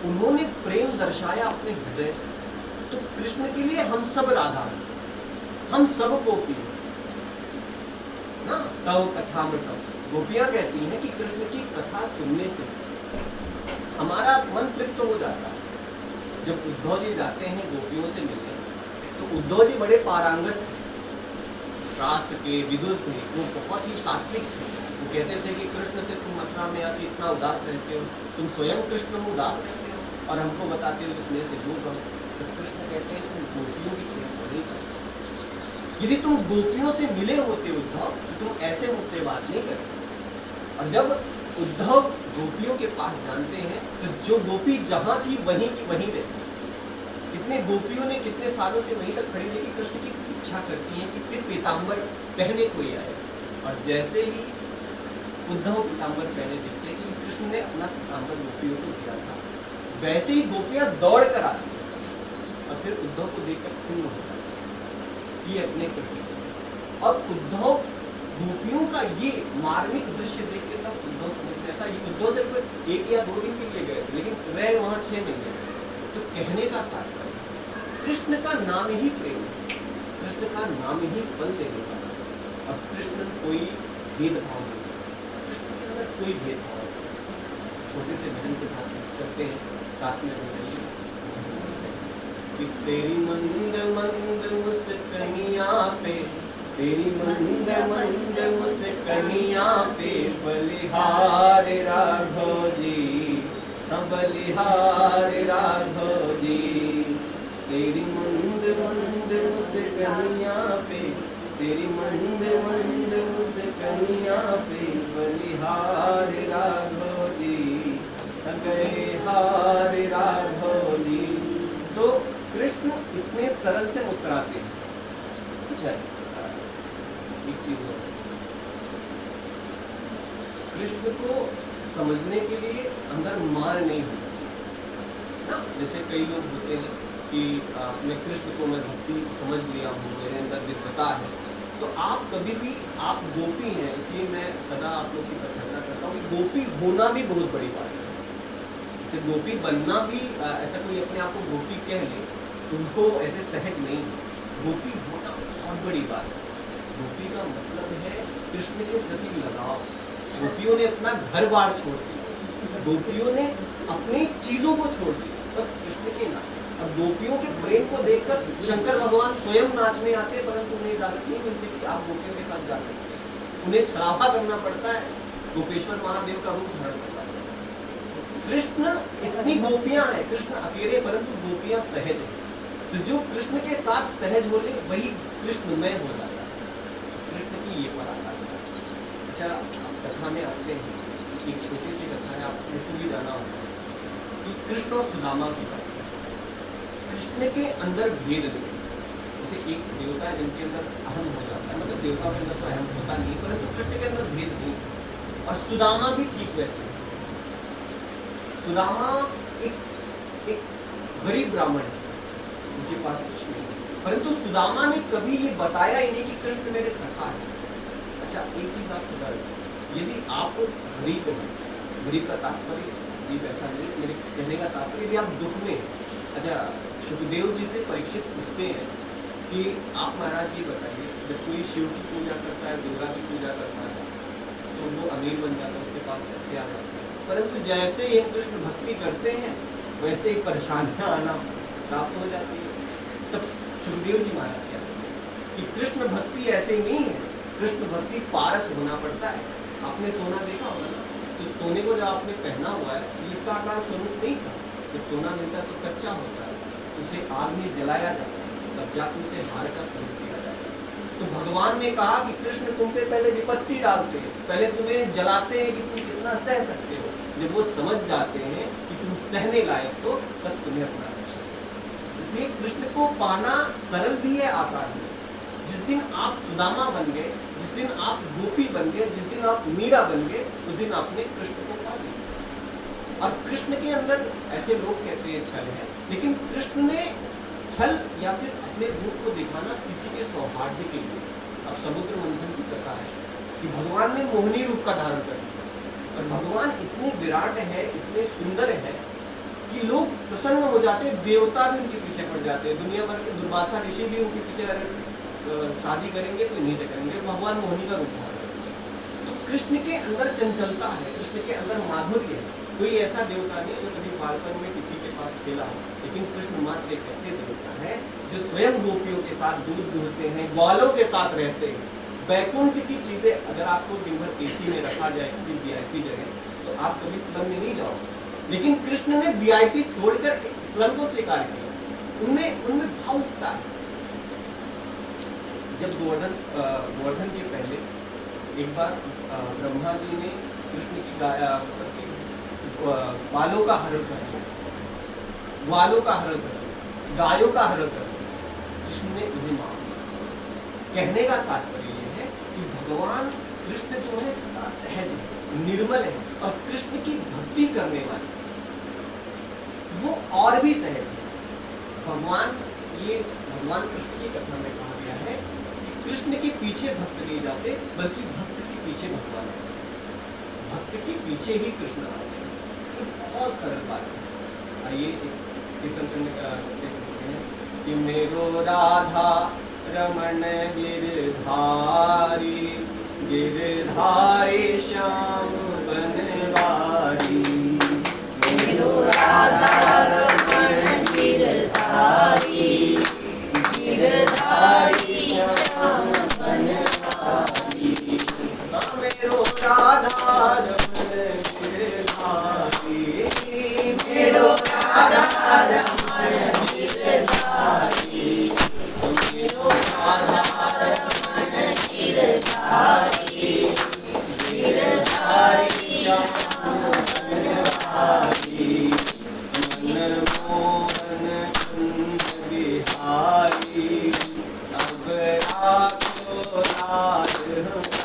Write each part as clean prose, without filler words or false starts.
उन्होंने प्रेम दर्शाया अपने हृदय से। तो कृष्ण के लिए हम सब राधा हैं, हम सब गोपी हैं ना। तव कथामृतम, गोपियां कहती हैं कि कृष्ण की कथा सुनने से हमारा मन तृप्त हो जाता है। जब उद्धव जी जाते हैं गोपियों से मिलने, तो उद्धव जी बड़े पारंगत शास्त्र के, विदुर थे, वो बहुत ही सात्विक थे। वो कहते थे कि कृष्ण से तुम मथुरा में आके इतना उदास रहते हो, तुम स्वयं कृष्ण में उदास रहते हो और हमको बताते हो इसमें से दूर रहो। तो कृष्ण कहते हैं तुम गोपियों की प्रेम को नहीं करते। यदि तुम गोपियों से मिले होते उद्धव तो तुम ऐसे मुझसे बात नहीं करते। और जब उद्धव गोपियों के पास जानते हैं तो जो गोपी जहां थी वहीं की वहीं रहती। कितने गोपियों ने कितने सालों से वहीं तक खड़ी रही, कृष्ण की इच्छा करती हैं कि फिर पीताम्बर पहने कोई आए। और जैसे ही उद्धव पीताम्बर पहने देखते हैं कि कृष्ण ने अपना पीताम्बर गोपियों को दिया था, वैसे ही गोपियां दौड़ कर आती हैं और फिर उद्धव को देखकर खिन्न हो जाती है, ये अपने कृष्ण। और उद्धव गोपियों का ये मार्मिक दृश्य देख के तब उद्धव समझ गया था, ये उद्धव सिर्फ 1 या 2 दिन के लिए गए थे, लेकिन रहे वहां 6 महीने। तो कहने का तात्पर्य कृष्ण का नाम ही प्रेम है, कृष्ण का नाम ही फल से होता है। और कृष्ण कोई भेदभाव नहीं, कृष्ण के अंदर कोई भेदभाव नहीं। छोटे से भजन के साथ करते हैं, साथ में बताइए कि तेरी मंद मंद मुस्कानिया पे, तेरी मंद मंद मुस्कानिया पे बलिहार राघव जी, बलिहार राघव जी। तेरी मंद मंद मुस्कानिया पे, तेरी मंद मंद मुस्कानिया पे बलिहार राघव जी, गए हार राघव जी। तो कृष्ण इतने सरल से मुस्कुराते हैं। अच्छा, एक चीज है, कृष्ण को समझने के लिए अंदर मार नहीं होना चाहिए ना। जैसे कई लोग होते हैं कि मैं कृष्ण को मैं भक्ति समझ लिया हूँ, मेरे अंदर दिव्यता है। तो आप कभी भी, आप गोपी हैं, इसलिए मैं सदा आप लोग की प्रशंसा करता हूँ कि गोपी होना भी बहुत बड़ी बात है। जैसे गोपी बनना भी, ऐसा कोई अपने आप को गोपी कह ले तो उनको ऐसे सहज नहीं है। गोपी होना बहुत बड़ी बात है। गोपी का मतलब है कृष्ण के प्रति लगाव। गोपियों ने अपना घर बार छोड़ दिया, गोपियों ने अपनी चीजों को छोड़ दिया बस कृष्ण के नाम। और गोपियों के प्रेम को देखकर शंकर भगवान स्वयं नाचने आते, परंतु उन्हें इजाजत नहीं मिलती कि आप गोपियों के साथ जा सकते हैं। उन्हें छलावा करना पड़ता है, गोपेश्वर महादेव का रूप धारण करना पड़ता है। कृष्ण इतनी गोपियां हैं, कृष्ण अकेले परंतु गोपियां सहज है। तो जो कृष्ण के साथ सहज हो ले वही कृष्णमय हो जाता है। कृष्ण की ये पराकाष्ठा। अच्छा, आप कथा में आते हैं, एक छोटी सी कथा है, आपको भी जाना होगा कि कृष्ण और सुदामा की बात। कृष्ण के अंदर भेद नहीं। जैसे एक देवता है जिनके अंदर अहम हो जाता है, मतलब देवता के अंदर तो अहम होता नहीं, परंतु कृष्ण के अंदर भेद नहीं। और सुदामा भी ठीक वैसे। सुदामा एक गरीब ब्राह्मण है, उनके पास कुछ नहीं, परंतु सुदामा ने कभी ये बताया ही नहीं कि कृष्ण मेरे सखा है। अच्छा, एक चीज आप सुधार, यदि आप गरीब हैं, गरीब का तात्पर्य गरीब ऐसा नहीं, मेरे कहने का तात्पर्य यदि आप दुख में। अच्छा, सुखदेव जी से परीक्षित पूछते हैं कि आप महाराज ये बताइए, जब कोई शिव की पूजा करता है, दुर्गा की पूजा करता है, तो वो अमीर बन जाता है, उसके पास पैसे आ जाते हैं। परंतु जैसे ही हम कृष्ण भक्ति करते हैं वैसे ही परेशानियां आना प्राप्त हो जाती है। तब सुखदेव जी महाराज कहते हैं कि कृष्ण भक्ति ऐसे ही नहीं है, कृष्ण भक्ति पारस होना पड़ता है। आपने सोना देखा होगा ना, तो सोने को जब आपने पहना हुआ है, इसका आकार स्वरूप नहीं था। जब सोना मिलता है तो कच्चा होता है, उसे आग में जलाया जाता है, तब जाकर उसे हार का स्वरूप दिया जाता है। तो भगवान ने कहा कि कृष्ण तुम पे पहले विपत्ति डालते हैं, पहले तुम्हें जलाते हैं कि तुम कितना सह सकते हो। जब वो समझ जाते हैं कि तुम सहने लायक, तो तब तुम्हें अपना रक्षण। इसलिए कृष्ण को पाना सरल भी है, आसान भी है। जिस दिन आप सुदामा बन गए, जिस दिन आप गोपी बन गए, जिस दिन आप मीरा बन गए, उस दिन आपने कृष्ण को पा लिया। और कृष्ण के अंदर ऐसे लोग कहते हैं छल है, लेकिन कृष्ण ने छल या फिर अपने रूप को दिखाना किसी के सौभाग्य के लिए। अब समुद्र मंथन की कथा है कि भगवान ने मोहिनी रूप का धारण कर लिया, और भगवान इतने विराट है, इतने सुंदर है कि कि लोग प्रसन्न हो जाते हैं, देवता भी उनके पीछे पड़ जाते हैं, दुनिया भर के दुर्वासा ऋषि भी उनके पीछे, अगर शादी करेंगे तो इन्हीं से करेंगे, भगवान मोहिनी का रूप है। तो कृष्ण के अंदर चंचलता है, कृष्ण के अंदर माधुर्य है। कोई ऐसा देवता नहीं जो कभी बालपन में किसी के पास खेला हो, लेकिन कृष्ण मात्र एक ऐसे देवता है जो स्वयं गोपियों के साथ दूध दूहते हैं, ग्वालों के साथ रहते हैं। बैकुंठ की चीजें अगर आपको दिन भर एसी में रखा जाए किसी वीआईपी जगह, तो आप कभी स्लम में नहीं जाओगे, लेकिन कृष्ण ने वीआईपी छोड़कर स्लम को स्वीकार किया। उनमें भाव उठता है। जब गोवर्धन के पहले एक बार ब्रह्मा जी ने कृष्ण की बालों का हरण कर दिया, ग्वालों का हरण कर दिया, गायों का हरण कर दिया, कृष्ण ने उन्हें माफ किया। कहने का तात्पर्य यह है कि भगवान कृष्ण जो है सदा सहज है, निर्मल है, और कृष्ण की भक्ति करने वाले वो और भी सहज है। भगवान कृष्ण की कथा में कहा गया है कि कृष्ण के पीछे भक्त नहीं जाते, बल्कि भक्त के पीछे भगवान है, भक्त के पीछे ही कृष्ण आते हैं। तो बहुत सरल बात है। आइए कीर्तन करने का कहते हैं कि मेरो राधा रमण गिरधारी, गिरधारी श्याम बनवारी, मेरो राधा रमण गिरधारी, गिरधारी श्याम बनवारी, मेरो राधा रमण गिरधारी, मेरो राधा रमण गिरधारी, मेरो राधा रमण गिरधारी, गिरधारी श्याम बनवारी, मनमोहन कुंज बिहारी, अब राखो लाज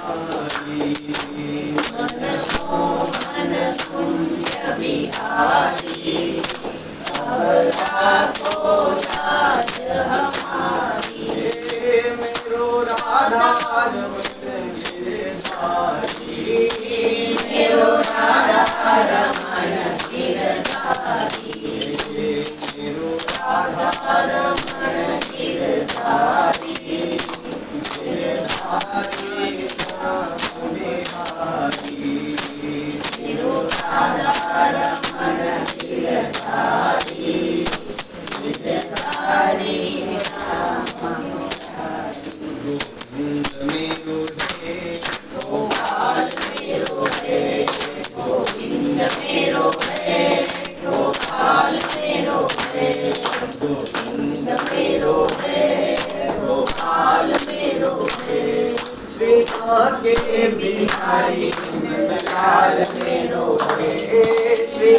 हमारी, मनमोहन कुंज बिहारी, अब राखो लाज हमारी, मेरो राधा रमण गिरधारी, मेरो राधा रमण गिरधारी, मेरो राधा रमण गिरधारी, गिरधारी श्याम बिहारी, मेरो राधा रमण गिरधारी, गिरधारी श्याम बिहारी, गोविंद मेरो है, गोपाल मेरो है, गोविंद मेरो है, गोपाल मेरो है, गोविंद मेरो है, गोपाल मेरो है, श्री के बिहारी लाल मेरो है, श्री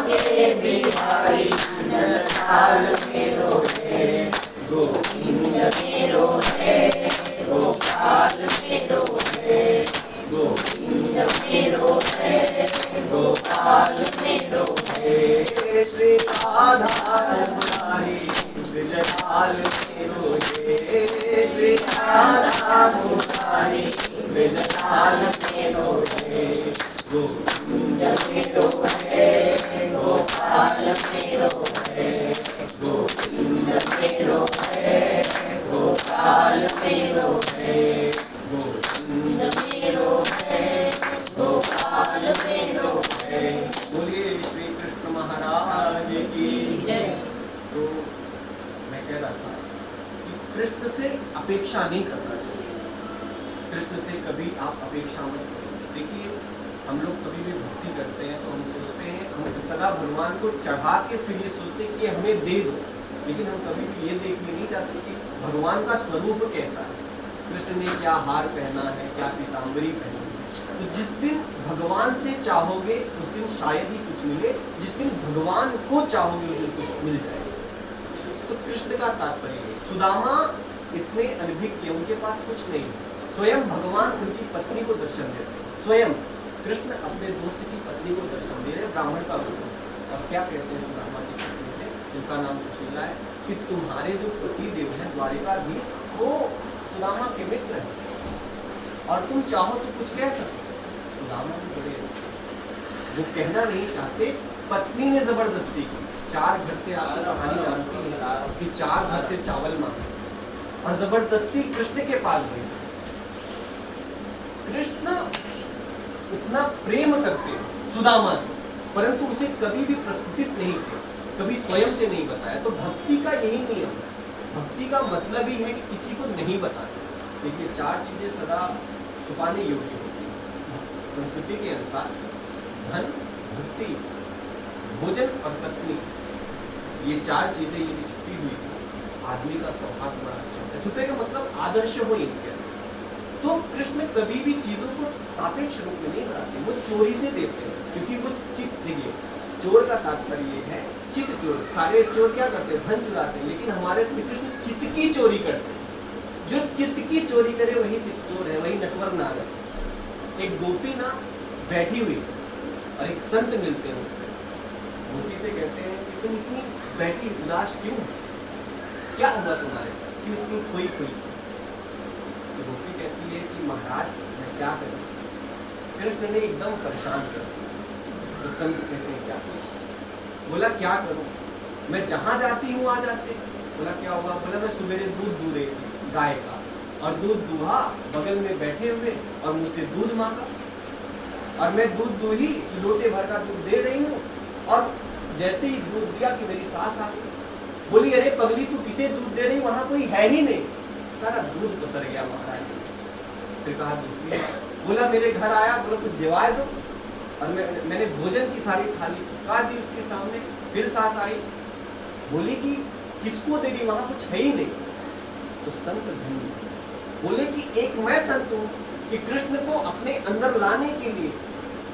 के बिहारी लाल मेरो है, गोविंद मेरो है, गोपाल मेरो है, गोविंद मेरो है, गोपाल मेरो है, श्री राधा रमणाई ब्रजलाल मेरो है, श्री राधा रमणाई ब्रजलाल मेरो है, गोविंद मेरो है, गोपाल मेरो है, गोविंद मेरो है, गोपाल मेरो है, गोविंद मेरो है, गोपाल मेरो है। बोलिए श्री कृष्ण महाराज की जय। तो मैं कह रहा था कि कृष्ण से अपेक्षा नहीं करना चाहिए, कृष्ण से कभी आप अपेक्षा मत करो। देखिए हम लोग कभी भी भक्ति करते हैं तो हम सोचते हैं, हम सदा भगवान को चढ़ा के फिर ये सोचते हैं कि हमें दे दो, लेकिन हम कभी भी ये देखने नहीं चाहते कि भगवान का स्वरूप कैसा है, कृष्ण ने क्या हार पहना है, क्या पीताम्बरी पहनी है। तो जिस दिन भगवान से चाहोगे उस दिन शायद ही कुछ मिले, जिस दिन भगवान को चाहोगे उस दिन कुछ मिल जाएगा। तो कृष्ण का तात्पर्य है, सुदामा इतने अनभिज्ञ के उनके पास कुछ नहीं, स्वयं भगवान उनकी पत्नी को दर्शन देते हैं, स्वयं कृष्ण अपने दोस्त की पत्नी को दर्शन दे रहे, ब्राह्मण का रूप। और क्या कहते हैं सुदामा जी पत्नी से, जिनका नाम सुशीला है, कि तुम्हारे जो पति देव हैं द्वारिकाधीश, वो सुदामा के मित्र हैं और तुम चाहो तो कुछ कह सकते। सुदामा भी बड़े वो कहना नहीं चाहते, पत्नी ने जबरदस्ती की। 4 घर से आपको कहानी जानती है कि 4 घर से चावल मांगे और जबरदस्ती कृष्ण के पास गए। कृष्ण इतना प्रेम करते हैं सुदामा से, परंतु उसे कभी भी प्रस्तुत नहीं किया, कभी स्वयं से नहीं बताया। तो भक्ति का यही नियम है, भक्ति का मतलब ही है कि किसी को नहीं बताना। देखिए 4 चीजें सदा छुपाने योग्य होती हैं संस्कृति के अनुसार: धन, भक्ति, भोजन और पत्नी। ये 4 चीजें यदि छुपी हुई तो आदमी का स्वभाव बड़ा अच्छा होता है। छुपे का मतलब आदर्श हो इनके। तो कृष्ण कभी भी चीजों को सापेक्ष रूप में नहीं बनाते, वो चोरी से देते हैं, क्योंकि वो चित्त, देखिए चोर का तात्पर्य ये है चित्त चोर। सारे चोर क्या करते हैं? धन चुराते हैं, लेकिन हमारे श्री कृष्ण चित्त की चोरी करते हैं। जो चित्त की चोरी करे वही चित्त चोर है, वही नटवर नाग है। एक गोपी ना बैठी हुई और एक संत मिलते हैं उससे, गोपी से कहते हैं कि तुम इतनी बैठी उदास क्यों, क्या हुआ तुम्हारे साथ, क्यों इतनी खोई खोई? तो गोपी कहती है कि महाराज मैं क्या करूं, कृष्ण ने एकदम परेशान कर दिया। तो संत कहते हैं क्या करूं? बोला क्या करूं, मैं जहां जाती हूँ आ जाते। बोला क्या हुआ? बोला मैं सवेरे दूध दूह रही थी गाय का, और दूध दूहा, बगल में बैठे हुए और मुझसे दूध मांगा, और मैं दूध दूही, लोटे भर का दूध दे रही हूँ, और जैसे ही दूध दिया कि मेरी सास आ गई। बोली अरे पगली तू किसे दूध दे रही, वहां कोई है ही नहीं, सारा दूध तो सर गया महाराज। फिर कहा दूसरी, बोला मेरे घर आया, बोला कुछ जवाए दो, और मैंने भोजन की सारी थाली खिसका दी उसके सामने। फिर सास आई, बोली कि किसको दे रही, वहां कुछ है ही नहीं। तो संत धन्य बोले कि एक मैं संत हूँ कि कृष्ण को अपने अंदर लाने के लिए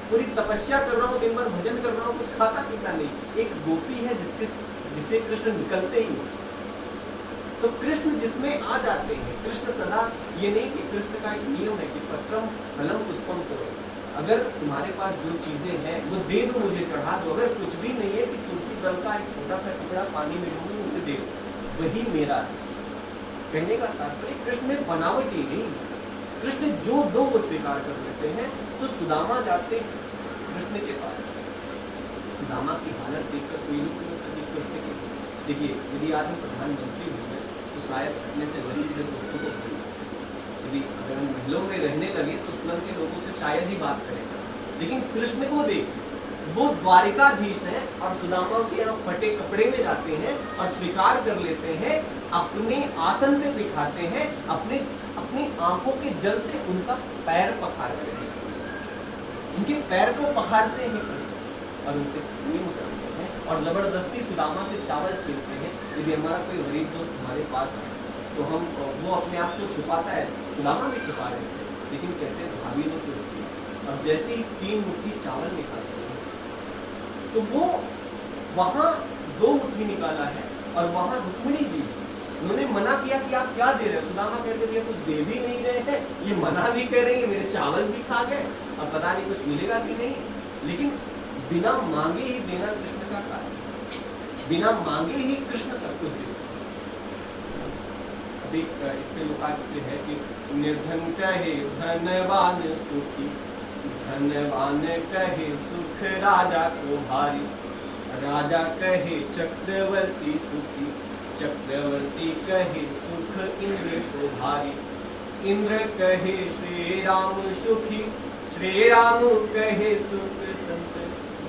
पूरी तपस्या कर रहा हूँ, दिन भर भजन कर रहा हूँ, कुछ खाता पीता नहीं। एक गोपी है जिसे कृष्ण निकलते ही नहीं। तो कृष्ण जिसमें आ जाते हैं, कृष्ण सदा ये नहीं कि कृष्ण का एक नियम है कि पत्रम फलम पुष्पम करो, अगर तुम्हारे पास जो चीजें हैं वो दे दो, मुझे चढ़ा दो। अगर कुछ भी नहीं है कि तुलसी दल का एक छोटा सा टुकड़ा पानी में डूबो, मुझे दे दो, वही मेरा है। कहने का तात्पर्य कृष्ण में बनावट ही नहीं, कृष्ण जो दो वो स्वीकार कर लेते हैं। तो सुदामा जाते कृष्ण के पास, सुदामा की हालत देखकर कोई नहीं कृष्ण के, देखिए यदि आदमी प्रधानमंत्री हो गए तो शायद अपने से गरीब दोस्तों को भूल, यदि अगर हम महलों में रहने लगे तो स्वयं के लोगों से शायद ही बात करेगा। लेकिन कृष्ण को देख, वो द्वारिकाधीश है और सुदामा के यहाँ फटे कपड़े में जाते हैं और स्वीकार कर लेते हैं, अपने आसन पे बिठाते हैं, अपनी आंखों के जल से उनका पैर पखारते हैं, उनके पैर को पखारते हैं कृष्ण और उनसे प्रेम करते हैं और जबरदस्ती सुदामा से चावल छीनते हैं। यदि हमारा कोई गरीब दोस्त हमारे पास है तो हम वो अपने आप को छुपाता है, सुदामा भी छुपा रहे थे, लेकिन कहते हैं भाभी ने तो उसकी। अब जैसे ही 3 मुट्ठी चावल निकालते हैं तो वो वहां 2 मुट्ठी निकाला है और वहां रुक्मिणी जी उन्होंने मना किया कि आप क्या दे रहे हो। सुदामा कहते हैं कुछ दे भी नहीं रहे हैं, ये मना भी कर रहे हैं, मेरे चावल भी खा गए, अब पता नहीं कुछ मिलेगा कि नहीं। लेकिन बिना मांगे ही देना कृष्ण का कार्य, बिना मांगे ही कृष्ण सब कुछ देते। अभी इसके लोकार्थ है कि निर्धन कहे धनवान सुखी, धनवान कहे सुख राजा को भारी, राजा कहे चक्रवर्ती सुखी, चक्रवर्ती कहे सुख इंद्र को भारी, इंद्र कहे श्री राम सुखी, श्री राम कहे सुख संत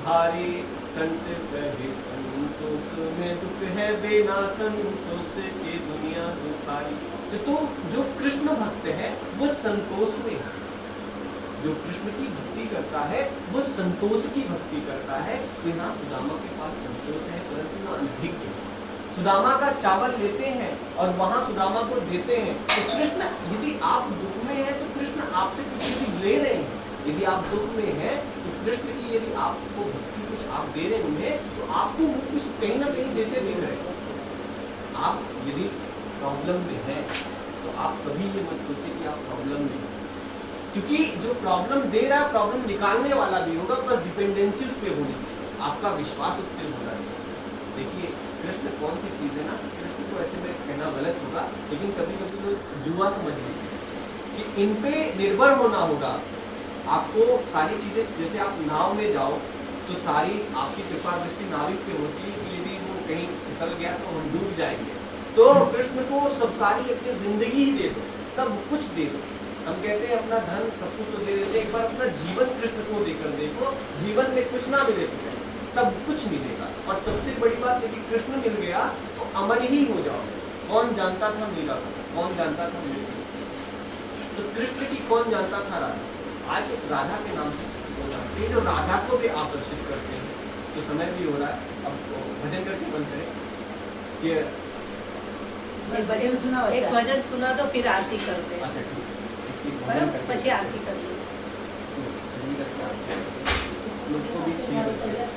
भारी, संत कहे संतोष में दुख है बिना संतोष के दुनिया दुखारी। तो जो कृष्ण भक्त है वो संतोष में है, जो कृष्ण की भक्ति करता है वो संतोष की भक्ति करता है। यहाँ सुदामा के पास संतोष है परंतु वो अनभिज्ञ है। सुदामा का चावल लेते हैं और वहां सुदामा को देते हैं। तो कृष्ण, यदि आप दुख में हैं तो कृष्ण आपसे कुछ चीज ले रहे हैं, यदि आप दुख में हैं तो कृष्ण की यदि आपको भक्ति कुछ आप दे रहे हैं तो आपको वो कुछ कहीं ना कहीं देते दिख रहे। आप यदि प्रॉब्लम में हैं तो आप कभी ये मत सोचिए कि आप प्रॉब्लम में हैं, क्योंकि जो प्रॉब्लम दे रहा है प्रॉब्लम निकालने वाला भी होगा, बस डिपेंडेंसी उस पर होनी चाहिए, आपका विश्वास उस पर होना चाहिए। देखिए कृष्ण कौन सी चीज़ है ना, कृष्ण को ऐसे में कहना गलत होगा, लेकिन कभी कभी लोग जुआ समझ लीजिए कि इन पे निर्भर होना होगा। आपको सारी चीज़ें, जैसे आप नाव में जाओ तो सारी आपकी कृपा दृष्टि नाविक पे होती है कि यदि वो कहीं फिसल गया तो हम डूब जाएंगे, तो कृष्ण को सब सारी अपनी जिंदगी ही दे दो, सब कुछ दे दो। हम कहते हैं अपना धन सब कुछ तो दे देते, एक बार अपना जीवन कृष्ण को देकर देखो, जीवन में कुछ ना मिले तो सब कुछ मिलेगा। और सबसे बड़ी बात है कि कृष्ण मिल गया तो अमर ही हो जाओगे। कौन जानता था मीरा को, कौन जानता था मीरा, तो कृष्ण की कौन जानता था राधा, आज राधा के नाम से वो जानते हैं, जो राधा को भी आकर्षित करते हैं। तो समय भी हो रहा है, अब तो भजन करके बंद करें ये भजन सुना, एक भजन सुना तो फिर आरती करते हैं। अच्छा ठीक है, बराबर, પછી આરતી કરીએ। लोग को भी चाहिए